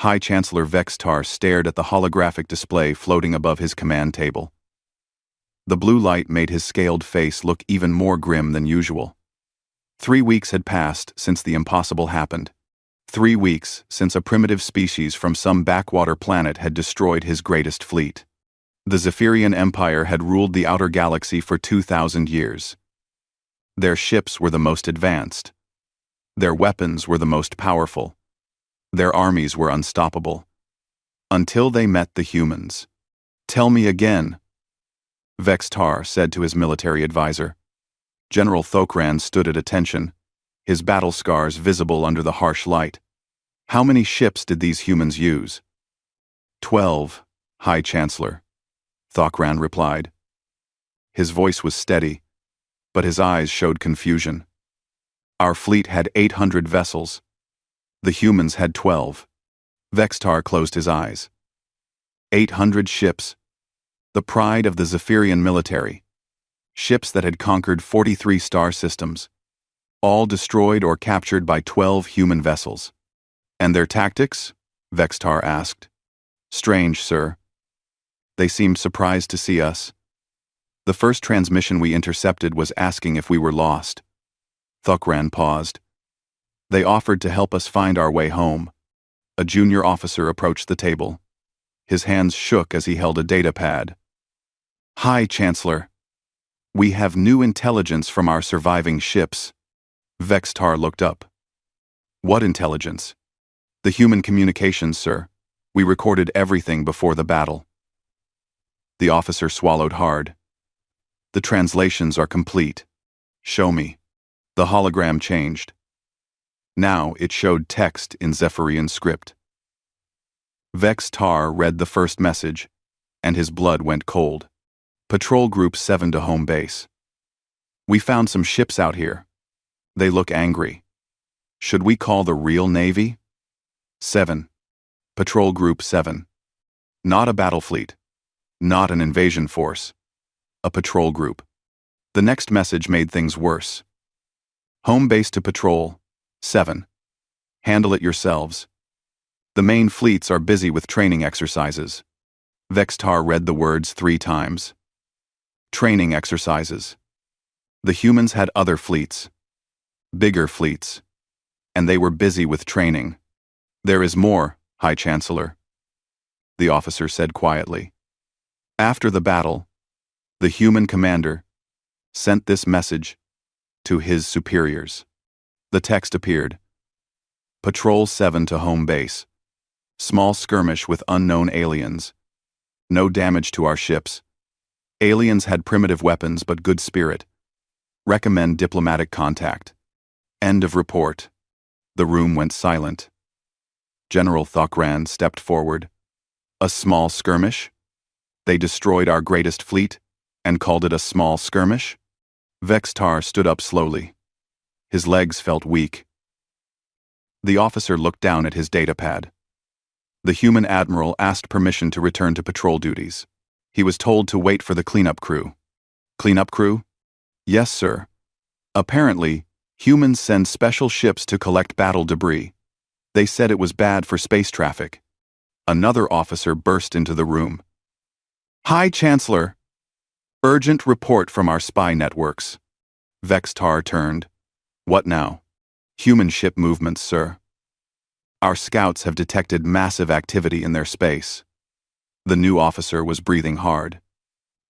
High Chancellor Vextar stared at the holographic display floating above his command table. The blue light made his scaled face look even more grim than usual. 3 weeks had passed since the impossible happened. 3 weeks since a primitive species from some backwater planet had destroyed his greatest fleet. The Zephyrian Empire had ruled the outer galaxy for 2,000 years. Their ships were the most advanced. Their weapons were the most powerful. Their armies were unstoppable. Until they met the humans. "Tell me again," Vextar said to his military advisor. General Thokran stood at attention, his battle scars visible under the harsh light. "How many ships did these humans use?" 12, High Chancellor, Thokran replied. His voice was steady, but his eyes showed confusion. "Our fleet had 800 vessels. The humans had 12. Vextar closed his eyes. 800 ships. The pride of the Zephyrian military. Ships that had conquered 43 star systems. All destroyed or captured by 12 human vessels. "And their tactics?" Vextar asked. "Strange, sir. They seemed surprised to see us. The first transmission we intercepted was asking if we were lost." Thokran paused. "They offered to help us find our way home." A junior officer approached the table. His hands shook as he held a data pad. "High Chancellor, we have new intelligence from our surviving ships." Vextar looked up. "What intelligence?" "The human communications, sir. We recorded everything before the battle." The officer swallowed hard. "The translations are complete. Show me." The hologram changed. Now it showed text in Zephyrian script. Vextar read the first message, and his blood went cold. "Patrol Group 7 to home base. We found some ships out here. They look angry. Should we call the real Navy?" 7. Patrol Group 7. Not a battle fleet. Not an invasion force. A patrol group. The next message made things worse. "Home base to Patrol 7. Handle it yourselves. The main fleets are busy with training exercises." Vextar read the words 3 times. Training exercises. The humans had other fleets. Bigger fleets. And they were busy with training. "There is more, High Chancellor," the officer said quietly. "After the battle, the human commander sent this message to his superiors." The text appeared. "Patrol 7 to home base. Small skirmish with unknown aliens. No damage to our ships. Aliens had primitive weapons but good spirit. Recommend diplomatic contact. End of report." The room went silent. General Thokran stepped forward. "A small skirmish? They destroyed our greatest fleet and called it a small skirmish?" Vextar stood up slowly. His legs felt weak. The officer looked down at his datapad. The human admiral asked permission to return to patrol duties. He was told to wait for the cleanup crew. "Cleanup crew?" "Yes, sir. Apparently, humans send special ships to collect battle debris. They said it was bad for space traffic." Another officer burst into the room. "High Chancellor! Urgent report from our spy networks." Vextar turned. "What now?" "Human ship movements, sir. Our scouts have detected massive activity in their space." The new officer was breathing hard.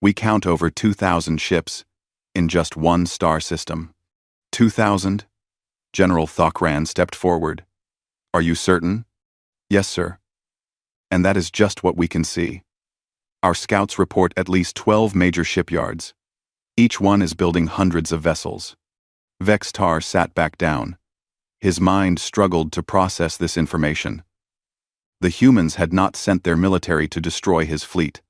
"We count over 2,000 ships in just one star system." 2,000? General Thokran stepped forward. "Are you certain?" "Yes, sir. And that is just what we can see. Our scouts report at least 12 major shipyards. Each one is building hundreds of vessels." Vextar sat back down. His mind struggled to process this information. The humans had not sent their military to destroy his fleet.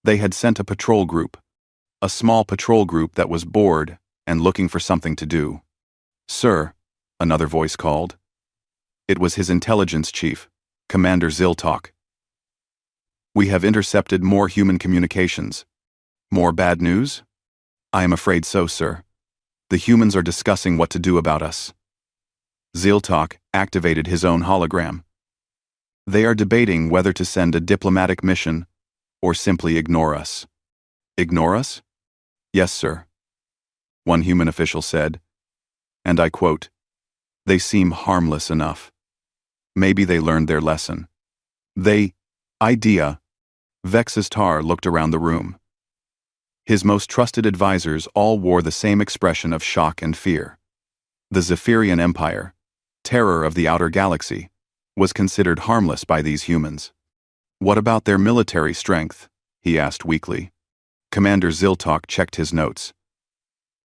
They had sent a patrol group. A small patrol group that was bored and looking for something to do. "Sir," another voice called. It was his intelligence chief, Commander Ziltok. "We have intercepted more human communications. More bad news?" "I am afraid so, sir. The humans are discussing what to do about us." Ziltok activated his own hologram. They are debating whether to send a diplomatic mission or simply ignore us. Ignore us? Yes, sir, one human official said, and I quote, "They seem harmless enough. Maybe they learned their lesson." Idea. Vex's Tar looked around the room. His most trusted advisors all wore the same expression of shock and fear. The Zephyrian Empire, terror of the outer galaxy, was considered harmless by these humans. What about their military strength? He asked weakly. Commander Ziltok checked his notes.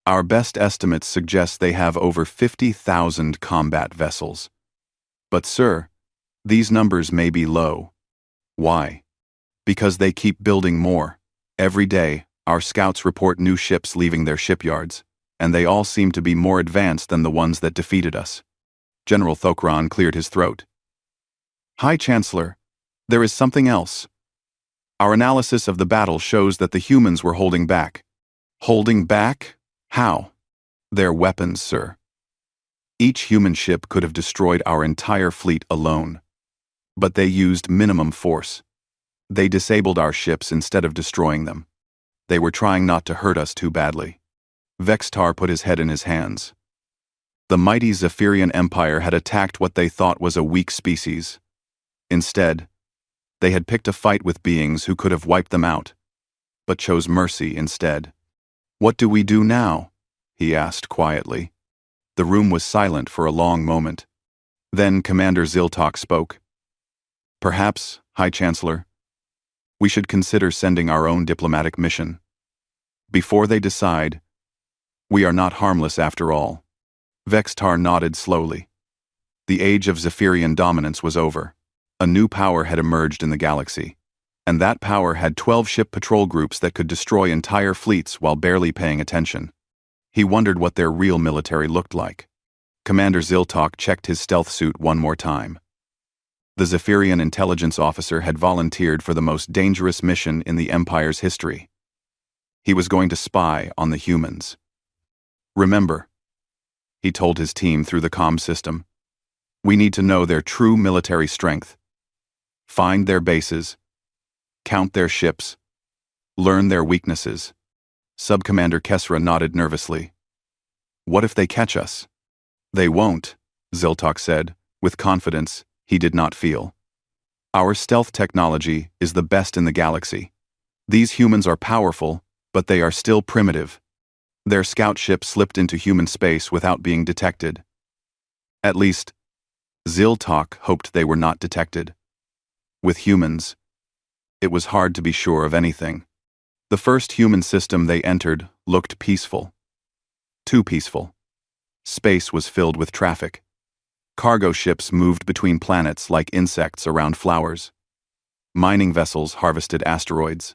Our best estimates suggest they have over 50,000 combat vessels. But sir, these numbers may be low. Why? Because they keep building more. Every day, our scouts report new ships leaving their shipyards, and they all seem to be more advanced than the ones that defeated us. General Thokran cleared his throat. High Chancellor, there is something else. Our analysis of the battle shows that the humans were holding back. Holding back? How? Their weapons, sir. Each human ship could have destroyed our entire fleet alone. But they used minimum force. They disabled our ships instead of destroying them. They were trying not to hurt us too badly. Vextar put his head in his hands. The mighty Zephyrian Empire had attacked what they thought was a weak species. Instead, they had picked a fight with beings who could have wiped them out, but chose mercy instead. What do we do now? He asked quietly. The room was silent for a long moment. Then Commander Ziltok spoke. Perhaps, High Chancellor, we should consider sending our own diplomatic mission. Before they decide, we are not harmless after all. Vextar nodded slowly. The age of Zephyrian dominance was over. A new power had emerged in the galaxy, and that power had 12 ship patrol groups that could destroy entire fleets while barely paying attention. He wondered what their real military looked like. Commander Ziltok checked his stealth suit one more time. The Zephyrian intelligence officer had volunteered for the most dangerous mission in the Empire's history. He was going to spy on the humans. Remember, he told his team through the comm system, we need to know their true military strength. Find their bases, count their ships, learn their weaknesses. Sub-Commander Kesra nodded nervously. What if they catch us? They won't, Ziltok said, with confidence he did not feel. Our stealth technology is the best in the galaxy. These humans are powerful, but they are still primitive. Their scout ship slipped into human space without being detected. At least, Ziltok hoped they were not detected. With humans, it was hard to be sure of anything. The first human system they entered looked peaceful. Too peaceful. Space was filled with traffic. Cargo ships moved between planets like insects around flowers. Mining vessels harvested asteroids.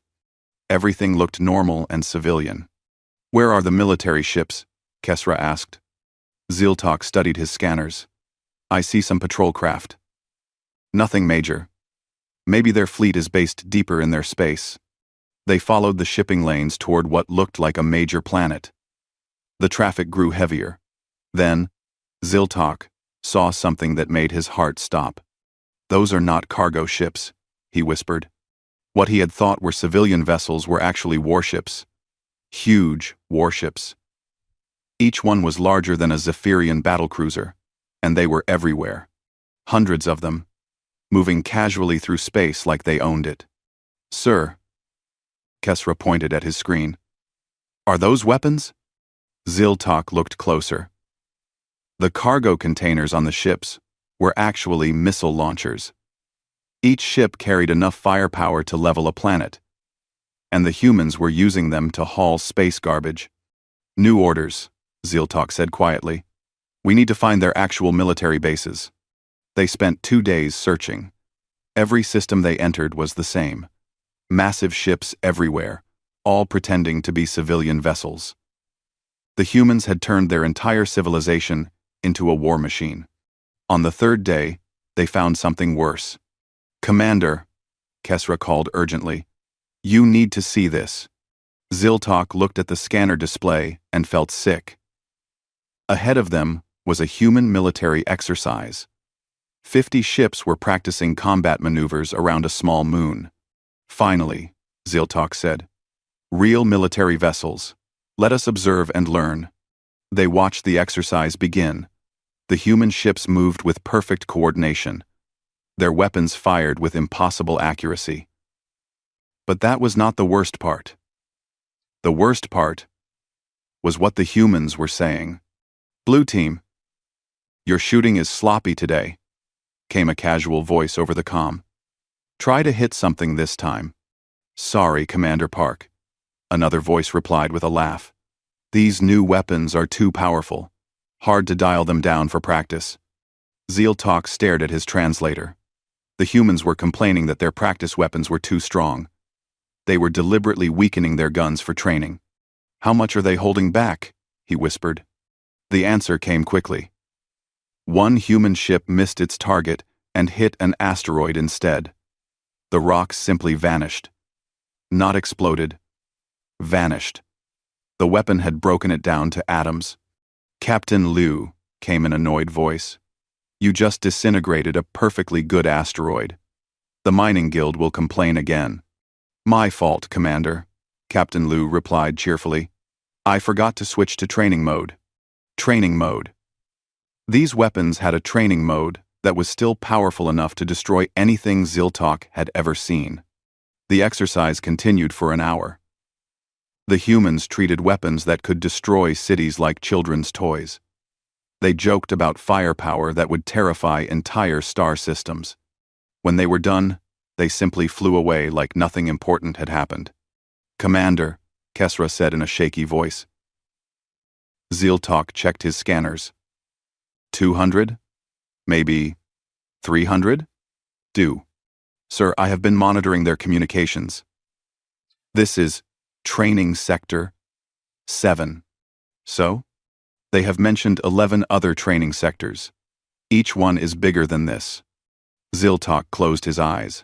Everything looked normal and civilian. Where are the military ships? Kesra asked. Ziltok studied his scanners. I see some patrol craft. Nothing major. Maybe their fleet is based deeper in their space. They followed the shipping lanes toward what looked like a major planet. The traffic grew heavier. Then, Ziltok saw something that made his heart stop. Those are not cargo ships, he whispered. What he had thought were civilian vessels were actually warships. Huge warships. Each one was larger than a Zephyrian battlecruiser, and they were everywhere. Hundreds of them, moving casually through space like they owned it. Sir, Kesra pointed at his screen. Are those weapons? Ziltok looked closer. The cargo containers on the ships were actually missile launchers. Each ship carried enough firepower to level a planet, and the humans were using them to haul space garbage. New orders, Ziltok said quietly. We need to find their actual military bases. They spent 2 days searching. Every system they entered was the same. Massive ships everywhere, all pretending to be civilian vessels. The humans had turned their entire civilization into a war machine. On the 3rd day, they found something worse. Commander, Kesra called urgently, you need to see this. Ziltok looked at the scanner display and felt sick. Ahead of them was a human military exercise. 50 ships were practicing combat maneuvers around a small moon. Finally, Ziltok said. Real military vessels. Let us observe and learn. They watched the exercise begin. The human ships moved with perfect coordination. Their weapons fired with impossible accuracy. But that was not the worst part. The worst part was what the humans were saying. Blue team, your shooting is sloppy today, came a casual voice over the comm. Try to hit something this time. Sorry, Commander Park. Another voice replied with a laugh. These new weapons are too powerful. Hard to dial them down for practice. Ziltok stared at his translator. The humans were complaining that their practice weapons were too strong. They were deliberately weakening their guns for training. How much are they holding back? He whispered. The answer came quickly. One human ship missed its target and hit an asteroid instead. The rocks simply vanished. Not exploded. Vanished. The weapon had broken it down to atoms. Captain Liu, came an annoyed voice. You just disintegrated a perfectly good asteroid. The mining guild will complain again. My fault, Commander, Captain Liu replied cheerfully. I forgot to switch to training mode. Training mode. These weapons had a training mode that was still powerful enough to destroy anything Ziltok had ever seen. The exercise continued for an hour. The humans treated weapons that could destroy cities like children's toys. They joked about firepower that would terrify entire star systems. When they were done, they simply flew away like nothing important had happened. Commander, Kesra said in a shaky voice. Ziltok checked his scanners. 200? Maybe 300? Sir, I have been monitoring their communications. This is Training Sector 7. So? They have mentioned 11 other training sectors. Each one is bigger than this. Ziltok closed his eyes.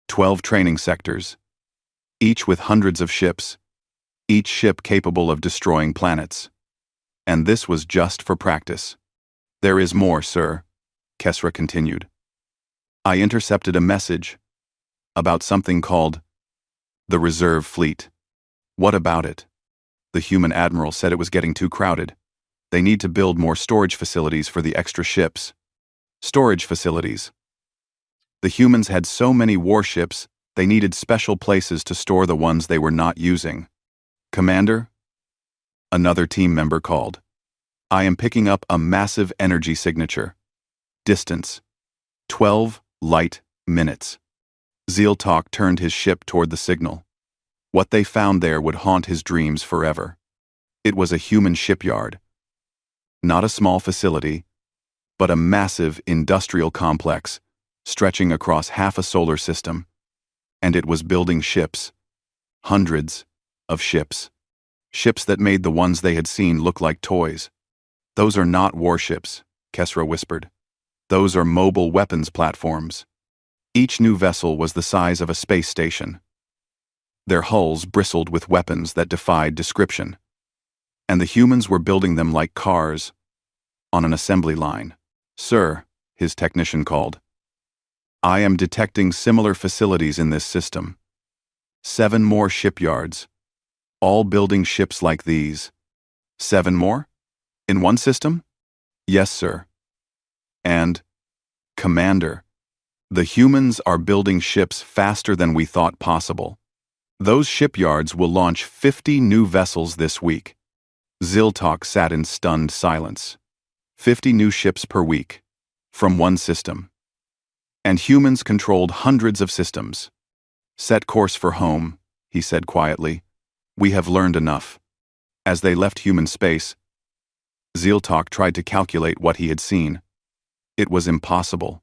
12 training sectors. Each with hundreds of ships. Each ship capable of destroying planets. And this was just for practice. There is more, sir, Kesra continued. I intercepted a message about something called the Reserve Fleet. What about it? The human admiral said it was getting too crowded. They need to build more storage facilities for the extra ships. Storage facilities. The humans had so many warships, they needed special places to store the ones they were not using. Commander? Another team member called. I am picking up a massive energy signature. Distance. 12 light minutes. Ziltok turned his ship toward the signal. What they found there would haunt his dreams forever. It was a human shipyard. Not a small facility, but a massive industrial complex stretching across half a solar system. And it was building ships. Hundreds of ships. Ships that made the ones they had seen look like toys. Those are not warships, Kesra whispered. Those are mobile weapons platforms. Each new vessel was the size of a space station. Their hulls bristled with weapons that defied description. And the humans were building them like cars on an assembly line. Sir, his technician called. I am detecting similar facilities in this system. 7 more shipyards, all building ships like these. 7 more? In one system? Yes, sir. And, Commander, the humans are building ships faster than we thought possible. Those shipyards will launch 50 new vessels this week. Ziltok sat in stunned silence. 50 new ships per week, from one system. And humans controlled hundreds of systems. Set course for home, he said quietly. We have learned enough. As they left human space, Ziltok tried to calculate what he had seen. It was impossible.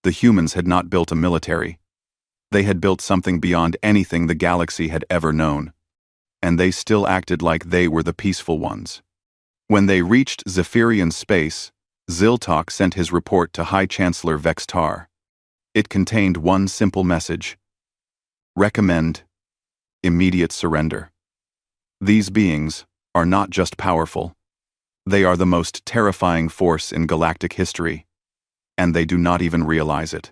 The humans had not built a military. They had built something beyond anything the galaxy had ever known. And they still acted like they were the peaceful ones. When they reached Zephyrian space, Ziltok sent his report to High Chancellor Vextar. It contained one simple message. Recommend immediate surrender. These beings are not just powerful. They are the most terrifying force in galactic history. and they do not even realize it.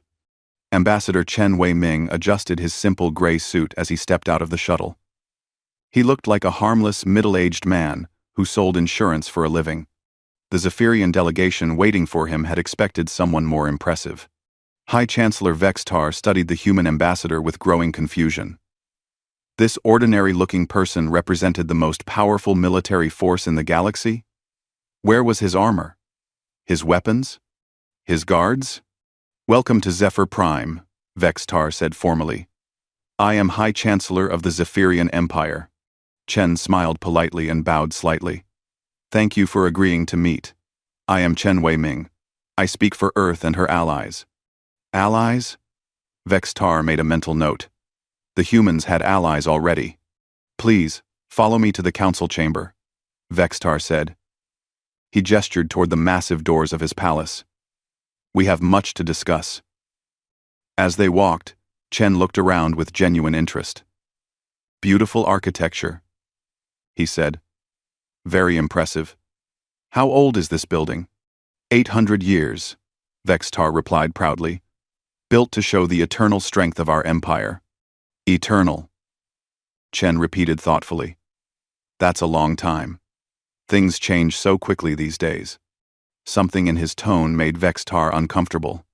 Ambassador Chen Wei-ming adjusted his simple gray suit as he stepped out of the shuttle. He looked like a harmless, middle-aged man who sold insurance for a living. The Zephyrian delegation waiting for him had expected someone more impressive. High Chancellor Vextar studied the human ambassador with growing confusion. This ordinary-looking person represented the most powerful military force in the galaxy? Where was his armor? His weapons? His guards? "Welcome to Zephyr Prime," Vextar said formally. "I am High Chancellor of the Zephyrian Empire." Chen smiled politely and bowed slightly. "Thank you for agreeing to meet. I am Chen Wei-ming. I speak for Earth and her allies." Allies? Vextar made a mental note. The humans had allies already. "Please, follow me to the council chamber," Vextar said. He gestured toward the massive doors of his palace. "We have much to discuss." As they walked, Chen looked around with genuine interest. "Beautiful architecture," he said. "Very impressive. How old is this building?" 800 years, Vextar replied proudly. "Built to show the eternal strength of our empire." "Eternal," Chen repeated thoughtfully. "That's a long time. Things change so quickly these days." Something in his tone made Vextar uncomfortable.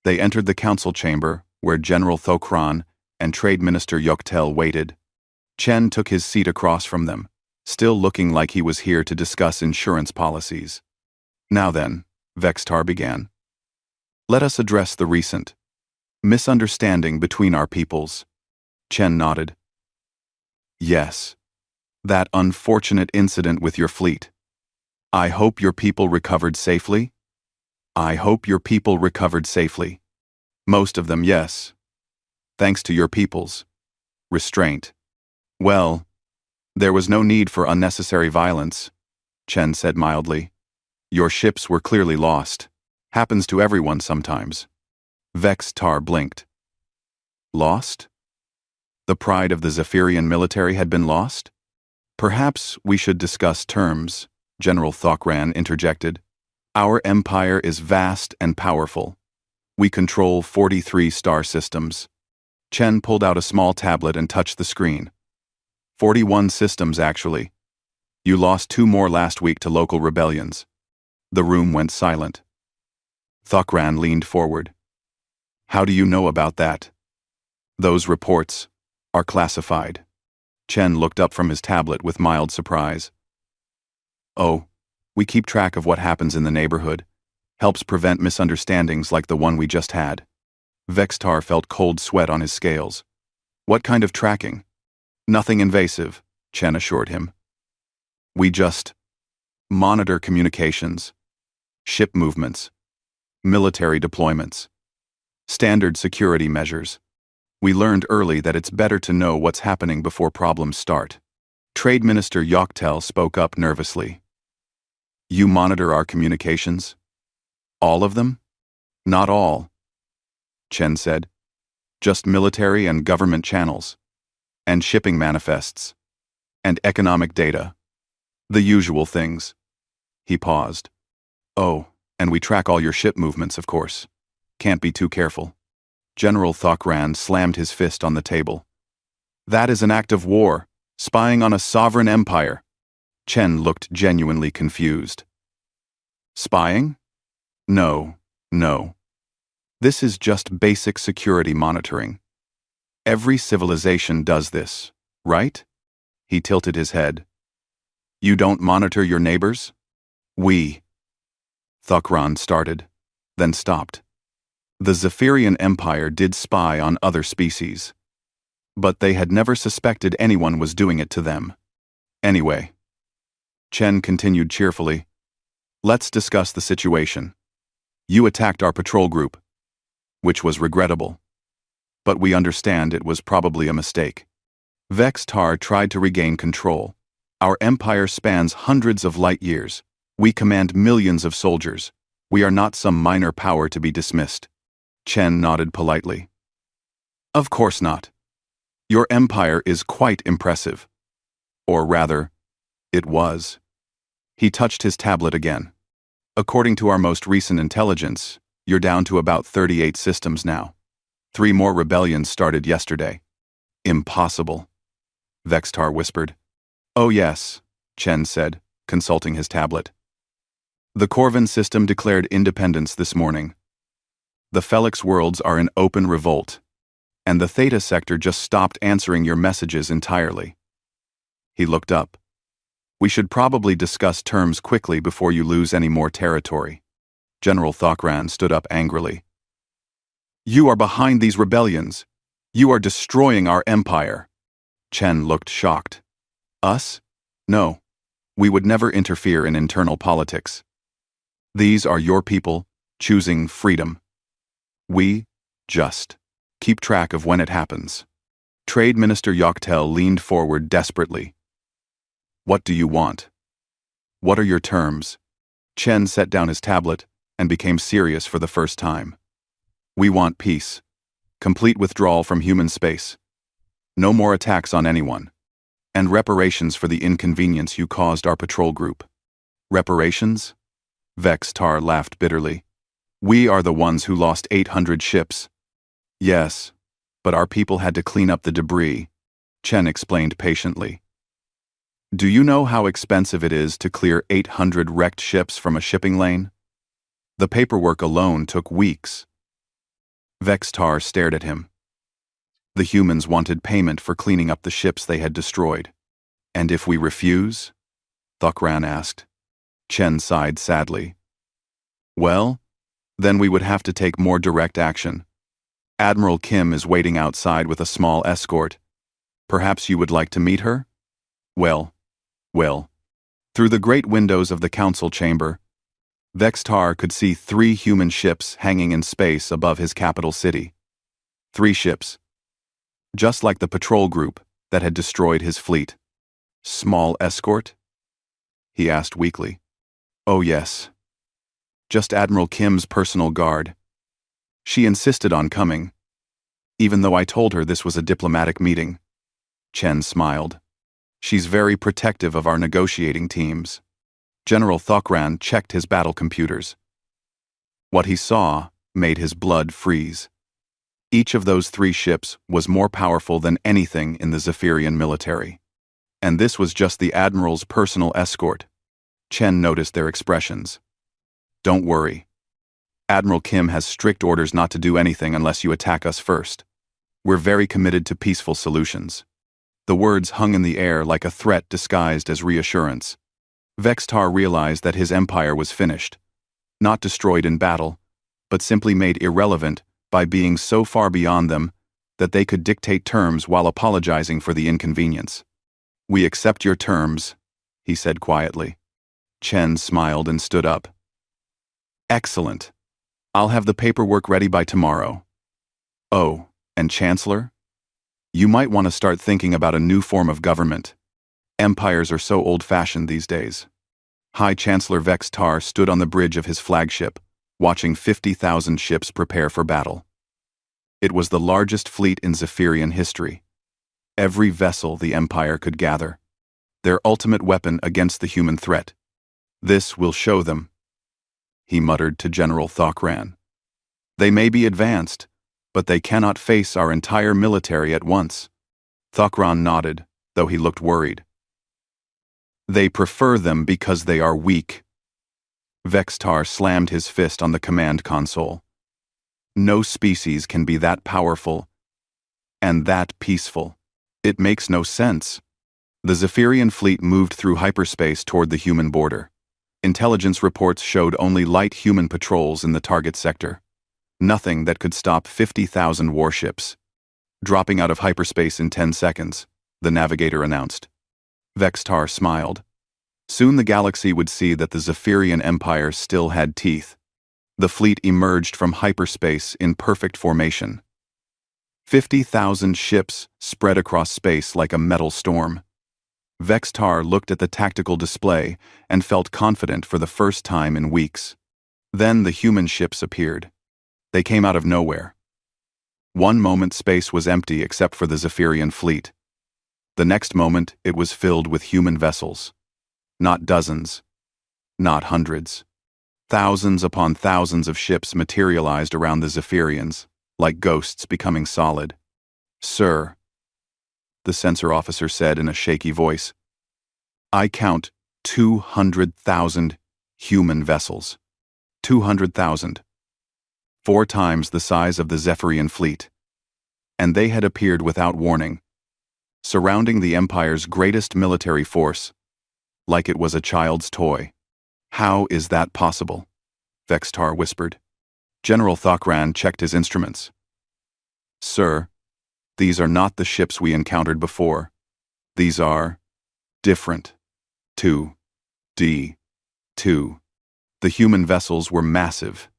They entered the council chamber, where General Thokran and Trade Minister Yoktel waited. Chen took his seat across from them, still looking like he was here to discuss insurance policies. "Now then," Vextar began. "Let us address the recent misunderstanding between our peoples." Chen nodded. "Yes. That unfortunate incident with your fleet. I hope your people recovered safely?" "I hope your people recovered safely. Most of them, yes. Thanks to your people's restraint. Well, there was no need for unnecessary violence," Chen said mildly. "Your ships were clearly lost. Happens to everyone sometimes." Vextar blinked. Lost? The pride of the Zephyrian military had been lost? "Perhaps we should discuss terms," General Thokran interjected. "Our empire is vast and powerful. We control 43 star systems." Chen pulled out a small tablet and touched the screen. 41 systems, actually. You lost 2 more last week to local rebellions." The room went silent. Thokran leaned forward. "How do you know about that?" "Those reports are classified." Chen looked up from his tablet with mild surprise. "Oh, we keep track of what happens in the neighborhood. Helps prevent misunderstandings like the one we just had." Vextar felt cold sweat on his scales. "What kind of tracking?" "Nothing invasive," Chen assured him. "We just monitor communications, ship movements, military deployments, standard security measures. We learned early that it's better to know what's happening before problems start." Trade Minister Yoktel spoke up nervously. "You monitor our communications? All of them?" "Not all," Chen said. "Just military and government channels, and shipping manifests, and economic data. The usual things." He paused. "Oh, and we track all your ship movements, of course. Can't be too careful." General Thokran slammed his fist on the table. "That is an act of war, spying on a sovereign empire." Chen looked genuinely confused. "Spying? No. This is just basic security monitoring. Every civilization does this, right?" He tilted his head. "You don't monitor your neighbors?" "We." Thokran started, then stopped. The Zephyrian Empire did spy on other species, but they had never suspected anyone was doing it to them. Anyway, Chen continued cheerfully, "Let's discuss the situation. You attacked our patrol group, which was regrettable. But we understand it was probably a mistake. Vextar tried to regain control. Our empire spans hundreds of light years. We command millions of soldiers. We are not some minor power to be dismissed." Chen nodded politely. "Of course not. Your empire is quite impressive. Or rather, it was." He touched his tablet again. "According to our most recent intelligence, You're down to about 38 systems now. 3 more rebellions started yesterday. Impossible, Vextar whispered. Oh yes, Chen said, consulting his tablet. The Corvin system declared independence this morning. The Felix worlds are in open revolt, and the Theta sector just stopped answering your messages entirely. He looked up. We should probably discuss terms quickly before you lose any more territory. General Thokran stood up angrily. You are behind these rebellions. You are destroying our empire. Chen looked shocked. Us? No. We would never interfere in internal politics. These are your people, choosing freedom. We, just, keep track of when it happens. Trade Minister Yoktel leaned forward desperately. What do you want? What are your terms? Chen set down his tablet and became serious for the first time. We want peace. Complete withdrawal from human space. No more attacks on anyone. And reparations for the inconvenience you caused our patrol group. Reparations? Vextar laughed bitterly. We are the ones who lost 800 ships. Yes, but our people had to clean up the debris, Chen explained patiently. Do you know how expensive it is to clear 800 wrecked ships from a shipping lane? The paperwork alone took weeks. Vextar stared at him. The humans wanted payment for cleaning up the ships they had destroyed. And if we refuse? Thokran asked. Chen sighed sadly. Well, then we would have to take more direct action. Admiral Kim is waiting outside with a small escort. Perhaps you would like to meet her? Well. Through the great windows of the council chamber, Vextar could see 3 human ships hanging in space above his capital city. 3 ships. Just like the patrol group that had destroyed his fleet. Small escort? He asked weakly. Oh yes. Just Admiral Kim's personal guard. She insisted on coming, even though I told her this was a diplomatic meeting. Chen smiled. She's very protective of our negotiating teams. General Thokran checked his battle computers. What he saw made his blood freeze. Each of those 3 ships was more powerful than anything in the Zephyrian military. And this was just the Admiral's personal escort. Chen noticed their expressions. Don't worry. Admiral Kim has strict orders not to do anything unless you attack us first. We're very committed to peaceful solutions. The words hung in the air like a threat disguised as reassurance. Vextar realized that his empire was finished. Not destroyed in battle, but simply made irrelevant by being so far beyond them that they could dictate terms while apologizing for the inconvenience. We accept your terms, he said quietly. Chen smiled and stood up. Excellent. I'll have the paperwork ready by tomorrow. Oh, and Chancellor? You might want to start thinking about a new form of government. Empires are so old-fashioned these days. High Chancellor Vextar stood on the bridge of his flagship, watching 50,000 ships prepare for battle. It was the largest fleet in Zephyrian history. Every vessel the Empire could gather. Their ultimate weapon against the human threat. This will show them, he muttered to General Thokran. They may be advanced, but they cannot face our entire military at once. Thokran nodded, though he looked worried. They prefer them because they are weak. Vextar slammed his fist on the command console. No species can be that powerful and that peaceful. It makes no sense. The Zephyrian fleet moved through hyperspace toward the human border. Intelligence reports showed only light human patrols in the target sector. Nothing that could stop 50,000 warships. Dropping out of hyperspace in 10 seconds, the navigator announced. Vextar smiled. Soon the galaxy would see that the Zephyrian Empire still had teeth. The fleet emerged from hyperspace in perfect formation. 50,000 ships spread across space like a metal storm. Vextar looked at the tactical display and felt confident for the first time in weeks. Then the human ships appeared. They came out of nowhere. One moment space was empty except for the Zephyrian fleet. The next moment it was filled with human vessels. Not dozens. Not hundreds. Thousands upon thousands of ships materialized around the Zephyrians, like ghosts becoming solid. "Sir," the sensor officer said in a shaky voice, "I count 200,000 human vessels. 200,000. 4 times the size of the Zephyrian fleet. And they had appeared without warning, surrounding the Empire's greatest military force, like it was a child's toy." "How is that possible?" Vextar whispered. General Thokran checked his instruments. "Sir, these are not the ships we encountered before. These are different. 2D. 2. The human vessels were massive.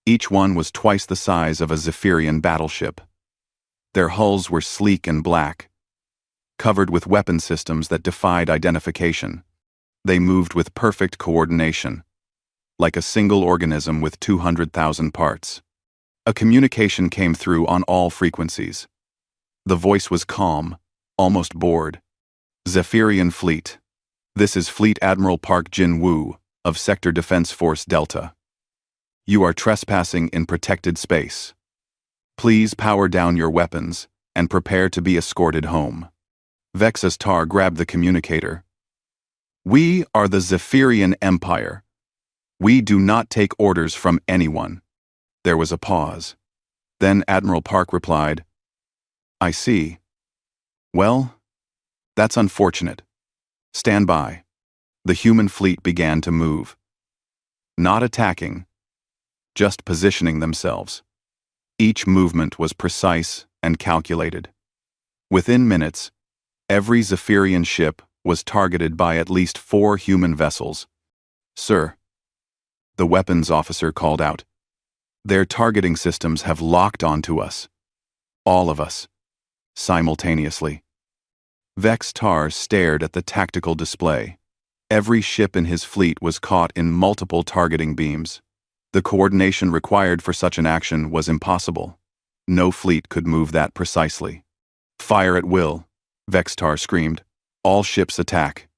Each one was twice the size of a Zephyrian battleship. Their hulls were sleek and black, covered with weapon systems that defied identification. They moved with perfect coordination, like a single organism with 200,000 parts. A communication came through on all frequencies. The voice was calm, almost bored. "Zephyrian Fleet. This is Fleet Admiral Park Jin-woo of Sector Defense Force Delta. You are trespassing in protected space. Please power down your weapons and prepare to be escorted home." Vex's Tar grabbed the communicator. "We are the Zephyrian Empire. We do not take orders from anyone." There was a pause. Then Admiral Park replied, "I see. Well, that's unfortunate. Stand by." The human fleet began to move. Not attacking, just positioning themselves. Each movement was precise and calculated. Within minutes, every Zephyrian ship was targeted by at least 4 human vessels. "Sir," the weapons officer called out, "their targeting systems have locked onto us. All of us. Simultaneously." Vex Tar stared at the tactical display. Every ship in his fleet was caught in multiple targeting beams. The coordination required for such an action was impossible. No fleet could move that precisely. "Fire at will," Vex Tar screamed. "All ships attack."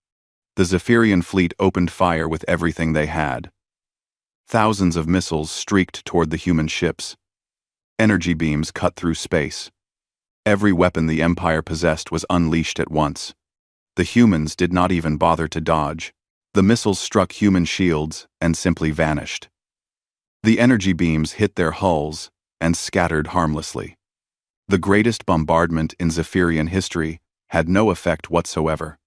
The Zephyrian fleet opened fire with everything they had. Thousands of missiles streaked toward the human ships. Energy beams cut through space. Every weapon the Empire possessed was unleashed at once. The humans did not even bother to dodge. The missiles struck human shields and simply vanished. The energy beams hit their hulls and scattered harmlessly. The greatest bombardment in Zephyrian history had no effect whatsoever.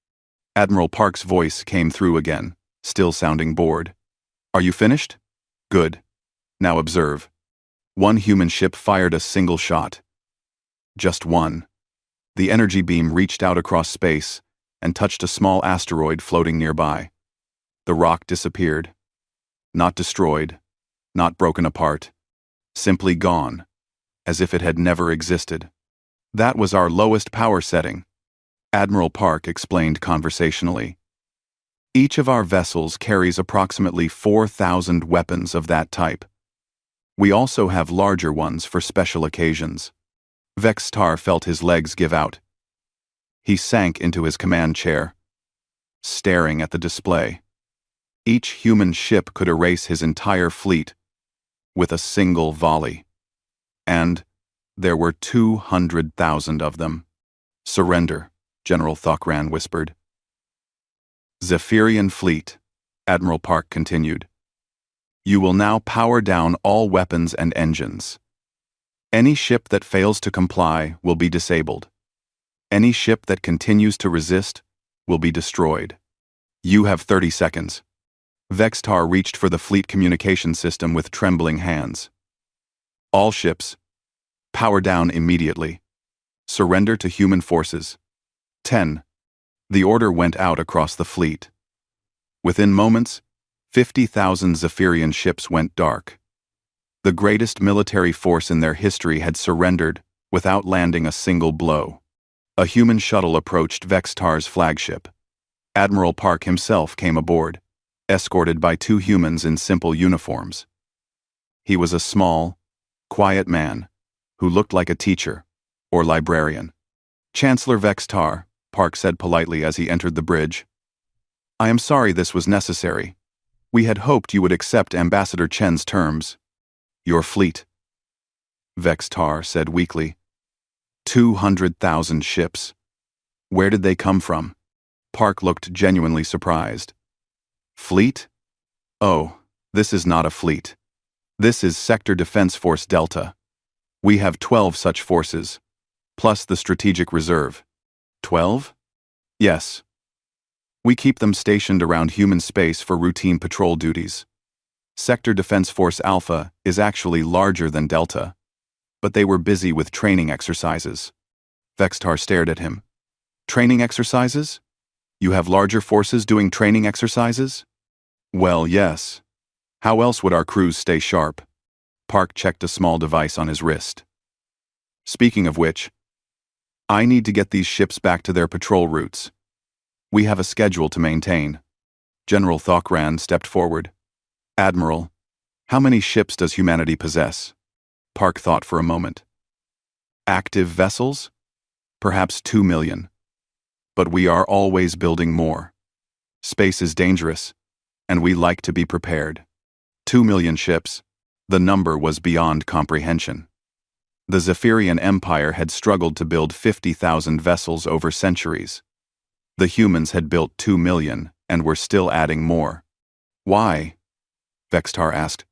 Admiral Park's voice came through again, still sounding bored. "Are you finished? Good. Now observe." One human ship fired a single shot. Just one. The energy beam reached out across space and touched a small asteroid floating nearby. The rock disappeared. Not destroyed, not broken apart. Simply gone, as if it had never existed. "That was our lowest power setting," Admiral Park explained conversationally. "Each of our vessels carries approximately 4,000 weapons of that type. We also have larger ones for special occasions." Vex Tar felt his legs give out. He sank into his command chair, staring at the display. Each human ship could erase his entire fleet with a single volley. And there were 200,000 of them. "Surrender," General Thokran whispered. "Zephyrian Fleet," Admiral Park continued. "You will now power down all weapons and engines. Any ship that fails to comply will be disabled. Any ship that continues to resist will be destroyed. You have 30 seconds. Vex Tar reached for the fleet communication system with trembling hands. "All ships, power down immediately. Surrender to human forces." 10. The order went out across the fleet. Within moments, 50,000 Zephyrian ships went dark. The greatest military force in their history had surrendered without landing a single blow. A human shuttle approached Vex Tar's flagship. Admiral Park himself came aboard, escorted by 2 humans in simple uniforms. He was a small, quiet man who looked like a teacher or librarian. "Chancellor Vex Tar," Park said politely as he entered the bridge, "I am sorry this was necessary. We had hoped you would accept Ambassador Chen's terms. Your fleet, Vextar said weakly. 200,000 ships. Where did they come from? Park looked genuinely surprised. Fleet? Oh, this is not a fleet. This is Sector Defense Force Delta. We have 12 such forces, plus the Strategic Reserve. 12? Yes. We keep them stationed around human space for routine patrol duties. Sector Defense Force Alpha is actually larger than Delta, but they were busy with training exercises. Vextar stared at him. Training exercises? You have larger forces doing training exercises? Well, yes. How else would our crews stay sharp? Park checked a small device on his wrist. Speaking of which, I need to get these ships back to their patrol routes. We have a schedule to maintain. General Thokran stepped forward. Admiral, how many ships does humanity possess? Park thought for a moment. Active vessels? Perhaps 2 million. But we are always building more. Space is dangerous, and we like to be prepared. 2 million ships. The number was beyond comprehension. The Zephyrian Empire had struggled to build 50,000 vessels over centuries. The humans had built 2 million and were still adding more. Why? Vextar asked.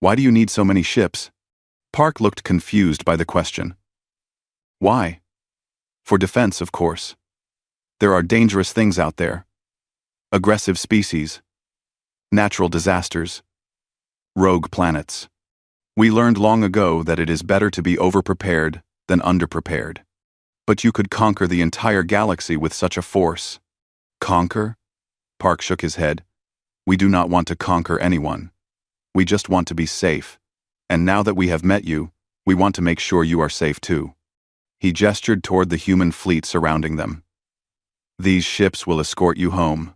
Why do you need so many ships? Park looked confused by the question. Why? For defense, of course. There are dangerous things out there. Aggressive species. Natural disasters. Rogue planets. We learned long ago that it is better to be overprepared than underprepared. But you could conquer the entire galaxy with such a force. Conquer? Park shook his head. We do not want to conquer anyone. We just want to be safe. And now that we have met you, we want to make sure you are safe too. He gestured toward the human fleet surrounding them. These ships will escort you home.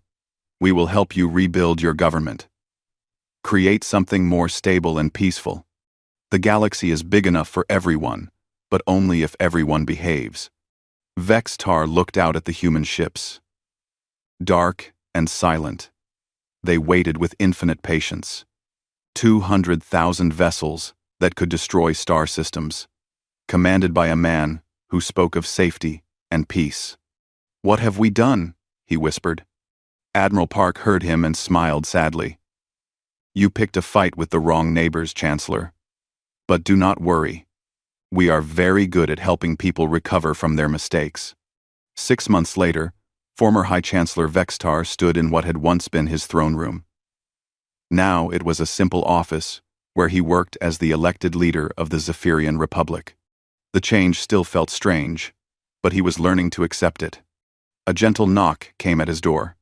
We will help you rebuild your government. Create something more stable and peaceful. The galaxy is big enough for everyone, but only if everyone behaves. Vextar looked out at the human ships. Dark and silent. They waited with infinite patience. 200,000 vessels that could destroy star systems, commanded by a man who spoke of safety and peace. What have we done? He whispered. Admiral Park heard him and smiled sadly. You picked a fight with the wrong neighbors, Chancellor. But do not worry. We are very good at helping people recover from their mistakes. 6 months later, former High Chancellor Vextar stood in what had once been his throne room. Now it was a simple office where he worked as the elected leader of the Zephyrian Republic. The change still felt strange, but he was learning to accept it. A gentle knock came at his door.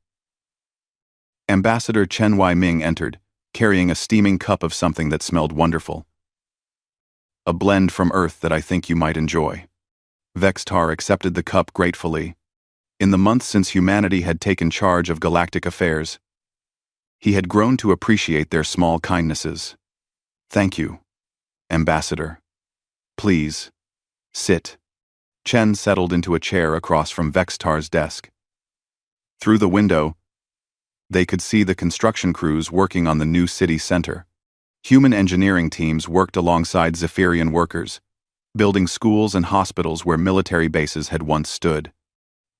Ambassador Chen Wai-Ming entered, carrying a steaming cup of something that smelled wonderful. A blend from Earth that I think you might enjoy. Vextar accepted the cup gratefully. In the months since humanity had taken charge of galactic affairs, he had grown to appreciate their small kindnesses. Thank you, Ambassador. Please, sit. Chen settled into a chair across from Vextar's desk. Through the window, they could see the construction crews working on the new city center. Human engineering teams worked alongside Zephyrian workers, building schools and hospitals where military bases had once stood.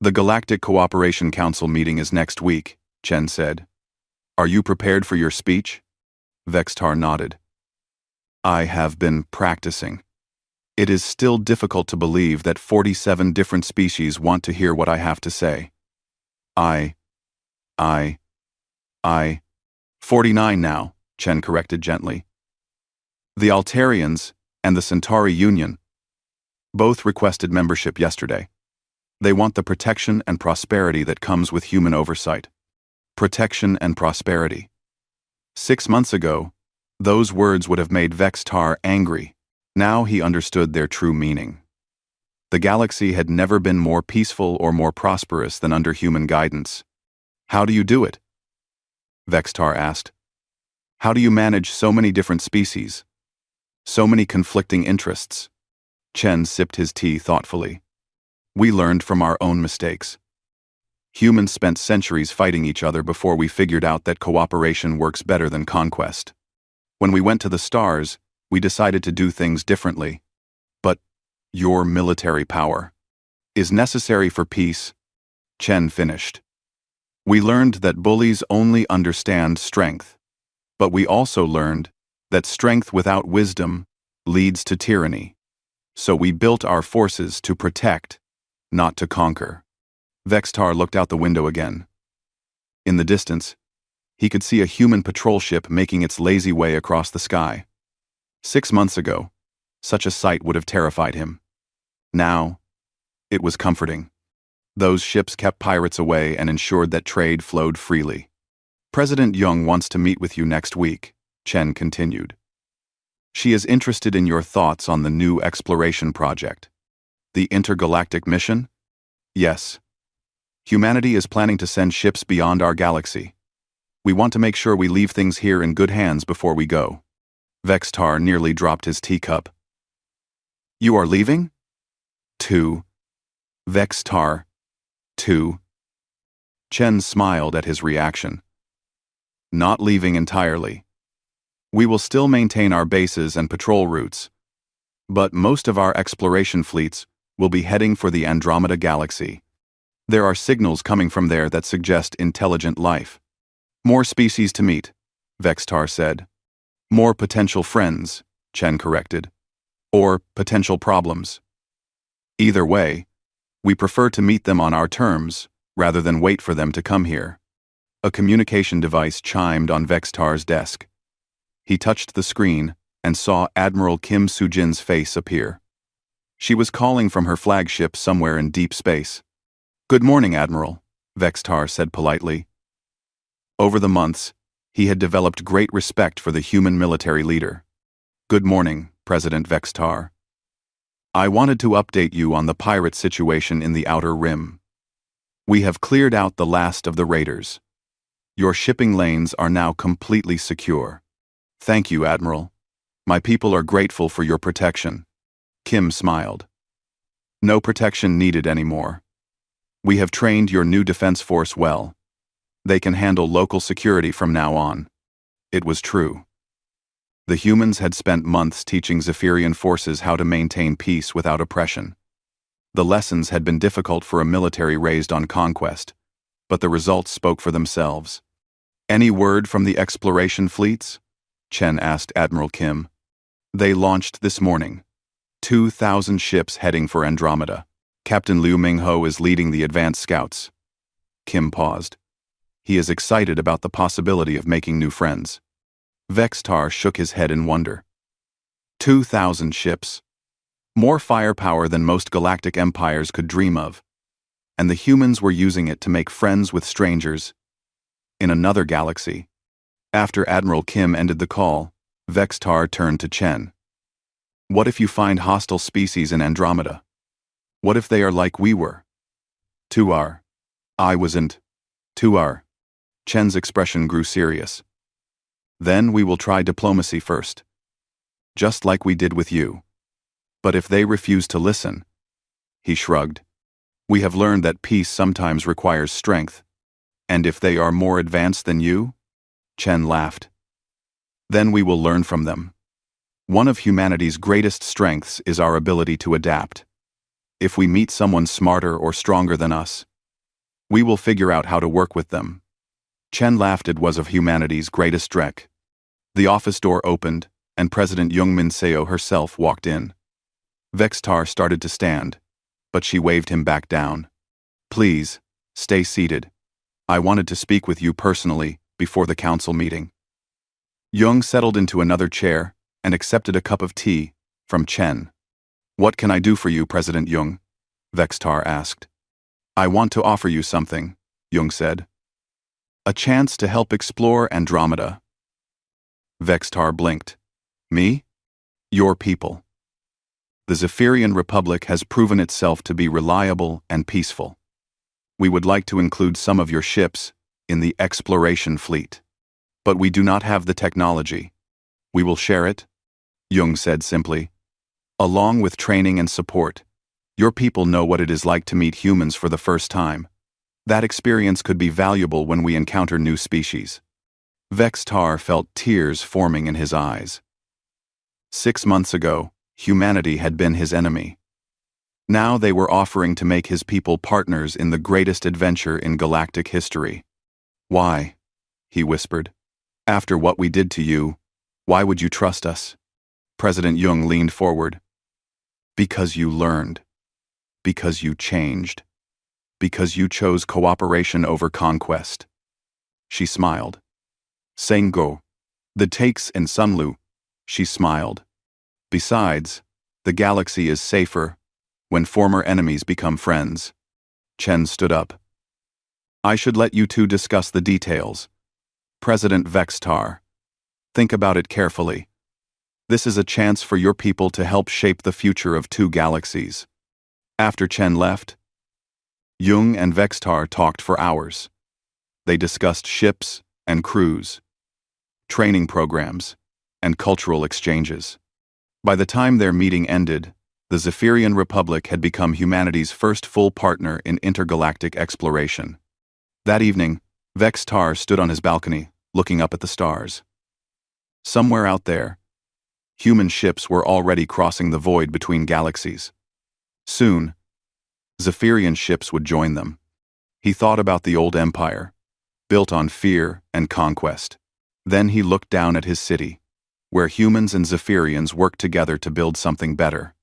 The Galactic Cooperation Council meeting is next week, Chen said. Are you prepared for your speech? Vextar nodded. I have been practicing. It is still difficult to believe that 47 different species want to hear what I have to say. 49 now, Chen corrected gently. The Altarians and the Centauri Union both requested membership yesterday. They want the protection and prosperity that comes with human oversight. Protection and prosperity. 6 months ago, those words would have made Vextar angry. Now he understood their true meaning. The galaxy had never been more peaceful or more prosperous than under human guidance. How do you do it? Vextar asked. How do you manage so many different species? So many conflicting interests? Chen sipped his tea thoughtfully. We learned from our own mistakes. Humans spent centuries fighting each other before we figured out that cooperation works better than conquest. When we went to the stars, we decided to do things differently. But your military power is necessary for peace, Chen finished. We learned that bullies only understand strength, but we also learned that strength without wisdom leads to tyranny. So we built our forces to protect, not to conquer. Vextar looked out the window again. In the distance, he could see a human patrol ship making its lazy way across the sky. 6 months ago, such a sight would have terrified him. Now, it was comforting. Those ships kept pirates away and ensured that trade flowed freely. President Jung wants to meet with you next week, Chen continued. She is interested in your thoughts on the new exploration project. The intergalactic mission? Yes. Humanity is planning to send ships beyond our galaxy. We want to make sure we leave things here in good hands before we go. Vextar nearly dropped his teacup. You are leaving? 2. Vextar. 2. Chen smiled at his reaction. Not leaving entirely. We will still maintain our bases and patrol routes, but most of our exploration fleets will be heading for the Andromeda Galaxy. There are signals coming from there that suggest intelligent life. More species to meet, Vextar said. More potential friends, Chen corrected. Or potential problems. Either way, we prefer to meet them on our terms, rather than wait for them to come here. A communication device chimed on Vextar's desk. He touched the screen and saw Admiral Kim Sujin's face appear. She was calling from her flagship somewhere in deep space. Good morning, Admiral, Vextar said politely. Over the months, he had developed great respect for the human military leader. Good morning, President Vextar. I wanted to update you on the pirate situation in the Outer Rim. We have cleared out the last of the raiders. Your shipping lanes are now completely secure. Thank you, Admiral. My people are grateful for your protection. Kim smiled. No protection needed anymore. We have trained your new defense force well. They can handle local security from now on. It was true. The humans had spent months teaching Zephyrian forces how to maintain peace without oppression. The lessons had been difficult for a military raised on conquest, but the results spoke for themselves. Any word from the exploration fleets? Chen asked Admiral Kim. They launched this morning. 2,000 ships heading for Andromeda. Captain Liu Mingho is leading the advanced scouts. Kim paused. He is excited about the possibility of making new friends. Vextar shook his head in wonder. 2,000 ships. More firepower than most galactic empires could dream of. And the humans were using it to make friends with strangers in another galaxy. After Admiral Kim ended the call, Vextar turned to Chen. What if you find hostile species in Andromeda? What if they are like we were? Tuar. I wasn't. Tuar. Chen's expression grew serious. Then we will try diplomacy first. Just like we did with you. But if they refuse to listen, he shrugged. We have learned that peace sometimes requires strength. And if they are more advanced than you? Chen laughed. Then we will learn from them. One of humanity's greatest strengths is our ability to adapt. If we meet someone smarter or stronger than us, we will figure out how to work with them. Chen laughed. It was of humanity's greatest strength. The office door opened, and President Jungmin Seo herself walked in. Vextar started to stand, but she waved him back down. Please, stay seated. I wanted to speak with you personally before the council meeting. Jung settled into another chair and accepted a cup of tea from Chen. What can I do for you, President Jung? Vextar asked. I want to offer you something, Jung said. A chance to help explore Andromeda. Vextar blinked. Me? Your people. The Zephyrian Republic has proven itself to be reliable and peaceful. We would like to include some of your ships in the exploration fleet. But we do not have the technology. We will share it, Jung said simply. Along with training and support, your people know what it is like to meet humans for the first time. That experience could be valuable when we encounter new species. Vextar felt tears forming in his eyes. 6 months ago, humanity had been his enemy. Now they were offering to make his people partners in the greatest adventure in galactic history. "Why?" he whispered. "After what we did to you, why would you trust us?" President Jung leaned forward. "Because you learned. Because you changed. Because you chose cooperation over conquest." She smiled. "Sengo. The takes in Sunlu." She smiled. "Besides, the galaxy is safer when former enemies become friends." Chen stood up. "I should let you two discuss the details. President Vextar, think about it carefully. This is a chance for your people to help shape the future of 2 galaxies." After Chen left, Jung and Vextar talked for hours. They discussed ships and crews, training programs, and cultural exchanges. By the time their meeting ended, the Zephyrian Republic had become humanity's first full partner in intergalactic exploration. That evening, Vextar stood on his balcony, looking up at the stars. Somewhere out there, human ships were already crossing the void between galaxies. Soon, Zephyrian ships would join them. He thought about the old empire, built on fear and conquest. Then he looked down at his city, where humans and Zephyrians worked together to build something better.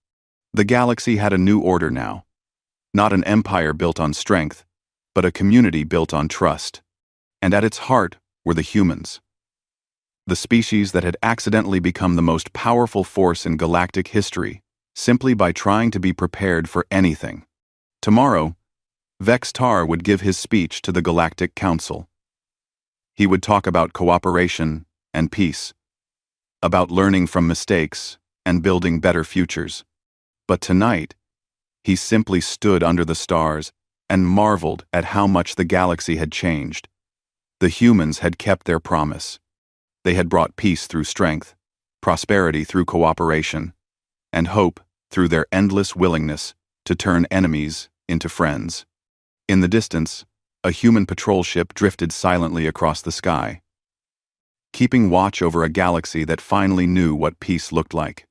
The galaxy had a new order now. Not an empire built on strength, but a community built on trust. And at its heart were the humans. The species that had accidentally become the most powerful force in galactic history, simply by trying to be prepared for anything. Tomorrow, Vextar would give his speech to the Galactic Council. He would talk about cooperation and peace, about learning from mistakes and building better futures. But tonight, he simply stood under the stars and marveled at how much the galaxy had changed. The humans had kept their promise. They had brought peace through strength, prosperity through cooperation, and hope through their endless willingness to turn enemies into friends. In the distance, a human patrol ship drifted silently across the sky, keeping watch over a galaxy that finally knew what peace looked like.